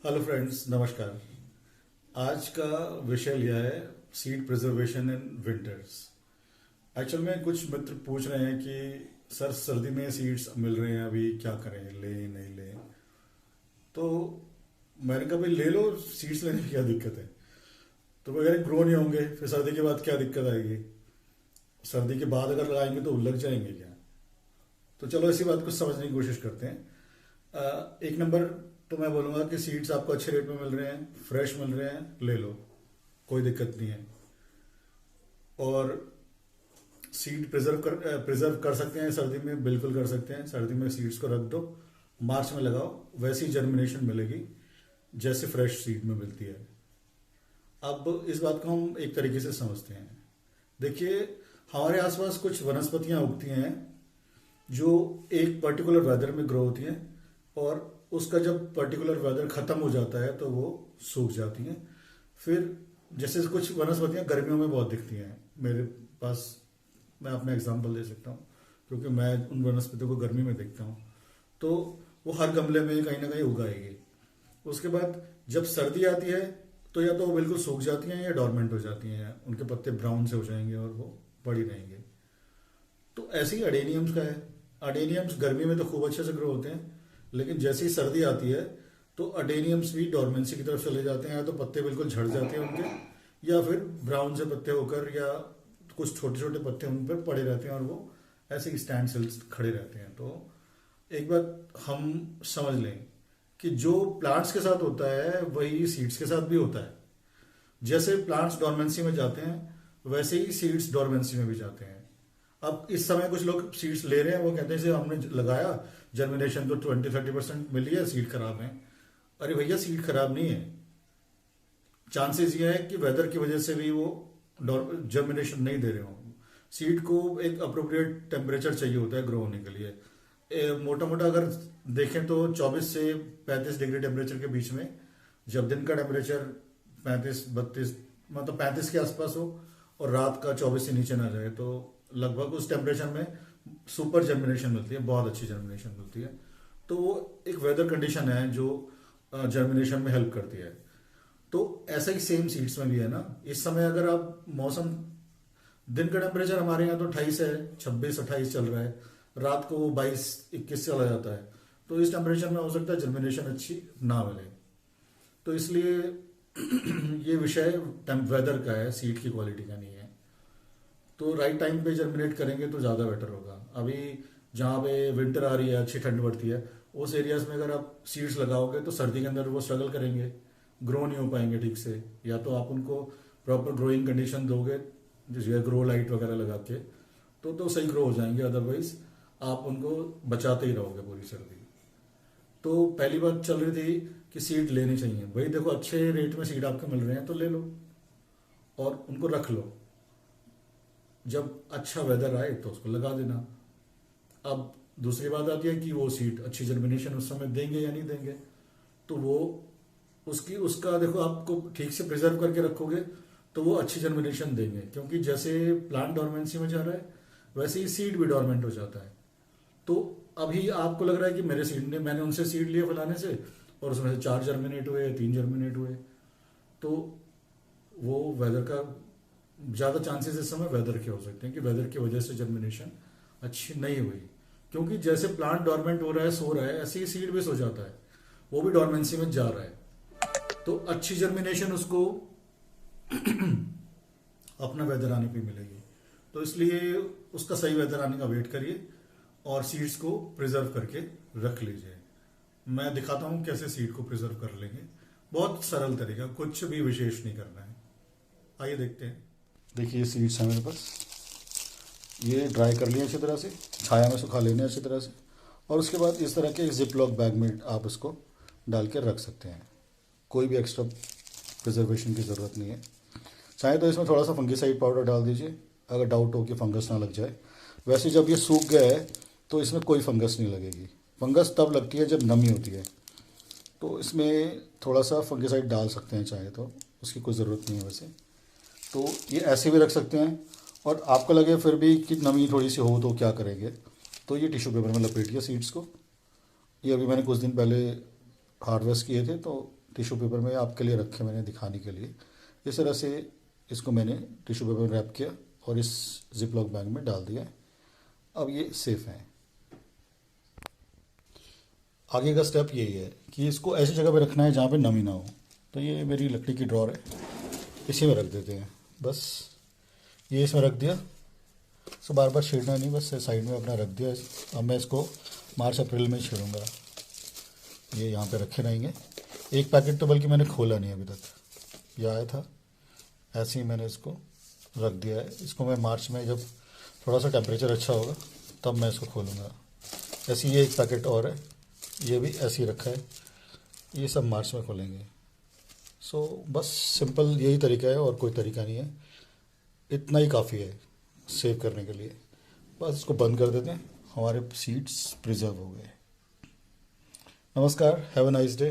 Hello friends, नमस्कार। आज का विषय लिया है seed preservation in winters. Actual में कुछ मित्र पूछ रहे हैं कि सर सर्दी में सीड्स मिल रहे हैं, अभी क्या करें, लें नहीं लें। तो मैंने कहा भाई ले लो, सीड्स लेने में क्या दिक्कत है। तो वगैरह ग्रो नहीं होंगे, फिर सर्दी के बाद क्या दिक्कत आएगी। सर्दी के बाद अगर लगाएंगे तो लग जाएंगे क्या। तो चलो इसी बात को समझने की कोशिश करते हैं। एक नंबर तो मैं बोलूँगा कि सीड्स आपको अच्छे रेट में मिल रहे हैं, फ्रेश मिल रहे हैं, ले लो, कोई दिक्कत नहीं है। और सीड प्रिजर्व कर सकते हैं सर्दी में, बिल्कुल कर सकते हैं। सर्दी में सीड्स को रख दो, मार्च में लगाओ, वैसी जर्मिनेशन मिलेगी जैसे फ्रेश सीड में मिलती है। अब इस बात को हम एक तरीके से समझते हैं। देखिए, हमारे आसपास कुछ वनस्पतियां उगती हैं जो एक पर्टिकुलर वेदर में ग्रो होती हैं, और उसका जब पर्टिकुलर वेदर खत्म हो जाता है तो वो सूख जाती हैं। फिर जैसे कुछ वनस्पतियां गर्मियों में बहुत दिखती हैं मेरे पास, मैं अपना एग्जांपल दे सकता हूँ क्योंकि मैं उन वनस्पतियों को गर्मी में देखता हूँ। तो वो हर गमले में कहीं ना कहीं उगाएगी। उसके बाद जब सर्दी आती है तो या तो वो बिल्कुल सूख जाती हैं या डॉर्मेंट हो जाती हैं, उनके पत्ते ब्राउन से हो जाएंगे और वो पड़ी रहेंगे। तो ऐसे ही अडेनियम्स का है। अडेनियम्स गर्मी में तो खूब अच्छे से ग्रो होते हैं, लेकिन जैसे ही सर्दी आती है तो अडेनियम्स भी डोरमेंसी की तरफ चले जाते हैं। या तो पत्ते बिल्कुल झड़ जाते हैं उनके, या फिर ब्राउन से पत्ते होकर, या कुछ छोटे छोटे पत्ते उन पर पड़े रहते हैं और वो ऐसे ही स्टैंड सेल्स खड़े रहते हैं। तो एक बात हम समझ लें कि जो प्लांट्स के साथ होता है वही सीड्स के साथ भी होता है। जैसे प्लांट्स डोरमेंसी में जाते हैं वैसे ही सीड्स डोरमेंसी में भी जाते हैं। अब इस समय कुछ लोग सीड्स ले रहे हैं, वो कहते हैं जैसे हमने लगाया, जर्मिनेशन तो 20-30% मिली है, सीड खराब है। अरे भैया, सीड खराब नहीं है। चांसेस ये है कि वेदर की वजह से भी वो जर्मिनेशन नहीं दे रहे हो। सीड को एक अप्रोप्रिएट टेम्परेचर चाहिए होता है ग्रो होने के लिए। मोटा मोटा अगर देखें तो 24 से 35 डिग्री टेम्परेचर के बीच में, जब दिन का टेम्परेचर 35-32 मतलब 35 के आसपास हो और रात का 24 से नीचे ना जाए, तो लगभग उस टेम्परेचर में सुपर जर्मिनेशन मिलती है, बहुत अच्छी जर्मिनेशन मिलती है। तो वो एक वेदर कंडीशन है जो जर्मिनेशन में हेल्प करती है। तो ऐसा ही सेम सीड्स में भी है ना। इस समय अगर आप मौसम, दिन का टेम्परेचर हमारे यहाँ तो 28 है, 26-28 चल रहा है, रात को वो 22-21 चला जाता है। तो इस टेम्परेचर में हो सकता है जर्मिनेशन अच्छी ना मिले। तो इसलिए ये विषय वेदर का है, सीड की क्वालिटी का नहीं है। तो राइट टाइम पे जर्मिनेट करेंगे तो ज़्यादा बेटर होगा। अभी जहाँ पे विंटर आ रही है, अच्छी ठंड पड़ती है, उस एरियाज में अगर आप सीड्स लगाओगे तो सर्दी के अंदर वो स्ट्रगल करेंगे, ग्रो नहीं हो पाएंगे ठीक से। या तो आप उनको प्रॉपर ग्रोइंग कंडीशन दोगे, जैसे ग्रो लाइट वगैरह लगा के, तो सही ग्रो हो जाएंगे। अदरवाइज आप उनको बचाते ही रहोगे पूरी सर्दी। तो पहली बात चल रही थी कि सीड लेनी चाहिए। भाई देखो, अच्छे रेट में सीड आपको मिल रहे हैं तो ले लो और उनको रख लो। जब अच्छा वेदर आए तो उसको लगा देना। अब दूसरी बात आती है कि वो सीड अच्छी जर्मिनेशन उस समय देंगे या नहीं देंगे। तो वो उसकी उसका देखो, आपको ठीक से प्रिजर्व करके रखोगे तो वो अच्छी जर्मिनेशन देंगे, क्योंकि जैसे प्लांट डोरमेंसी में जा रहा है वैसे ही सीड भी डोरमेंट हो जाता है। तो अभी आपको लग रहा है कि मेरे सीड ने, मैंने उनसे सीड लिए फलाने से, और उसमें से 4 जर्मिनेट हुए, 3 जर्मिनेट हुए। तो वो वेदर का ज़्यादा चांसेस इस समय वेदर के हो सकते हैं कि वेदर की वजह से जर्मिनेशन अच्छी नहीं हुई। क्योंकि जैसे प्लांट डोरमेंट हो रहा है, सो रहा है, ऐसे ही सीड भी सो जाता है, वो भी डोरमेंसी में जा रहा है। तो अच्छी जर्मिनेशन उसको अपना वेदर आने पे मिलेगी। तो इसलिए उसका सही वेदर आने का वेट करिए और सीड्स को प्रिजर्व करके रख लीजिए। मैं दिखाता हूँ कैसे सीड को प्रिजर्व कर लेंगे। बहुत सरल तरीका, कुछ भी विशेष नहीं करना है। आइए देखते हैं। देखिए, सीड्स हैं मेरे पास, ये ड्राई कर लिए अच्छी तरह से, छाया में सुखा लेने अच्छी तरह से, और उसके बाद इस तरह के जिप लॉक बैग में आप इसको डाल के रख सकते हैं। कोई भी एक्स्ट्रा प्रिजर्वेशन की ज़रूरत नहीं है। चाहे तो इसमें थोड़ा सा फंगीसाइड पाउडर डाल दीजिए अगर डाउट हो कि फंगस ना लग जाए। वैसे जब ये सूख गया है तो इसमें कोई फंगस नहीं लगेगी। फंगस तब लगती है जब नमी होती है, तो इसमें थोड़ा सा फंगीसाइड डाल सकते हैं चाहे तो, उसकी कोई ज़रूरत नहीं है वैसे। तो ये ऐसे भी रख सकते हैं। और आपको लगे फिर भी कि नमी थोड़ी सी हो तो क्या करेंगे, तो ये टिश्यू पेपर में लपेटिए सीड्स को। ये अभी मैंने कुछ दिन पहले हार्वेस्ट किए थे, तो टिश्यू पेपर में आपके लिए रखे मैंने दिखाने के लिए। इस तरह से इसको मैंने टिश्यू पेपर में रैप किया और इस जिप लॉक बैग में डाल दिया। अब ये सेफ है। आगे का स्टेप यही है कि इसको ऐसी जगह पे रखना है जहाँ पे नमी ना हो। तो ये मेरी लकड़ी की ड्रॉर है, इसी में रख देते हैं। बस ये इसमें रख दिया, इसको बार बार छेड़ना नहीं, बस साइड में अपना रख दिया। अब मैं इसको मार्च अप्रैल में छेड़ूंगा। ये यहाँ पे रखे रहेंगे। एक पैकेट तो बल्कि मैंने खोला नहीं अभी तक, ये आया था ऐसे ही मैंने इसको रख दिया है। इसको मैं मार्च में जब थोड़ा सा टेम्परेचर अच्छा होगा तब मैं इसको खोलूँगा। ऐसे ये एक पैकेट और है, ये भी ऐसे ही रखा है। ये सब मार्च में खोलेंगे। सो बस सिंपल यही तरीका है और कोई तरीका नहीं है। इतना ही काफ़ी है सेव करने के लिए। बस इसको बंद कर देते हैं, हमारे सीड्स प्रिजर्व हो गए। नमस्कार, हैव अ नाइस डे।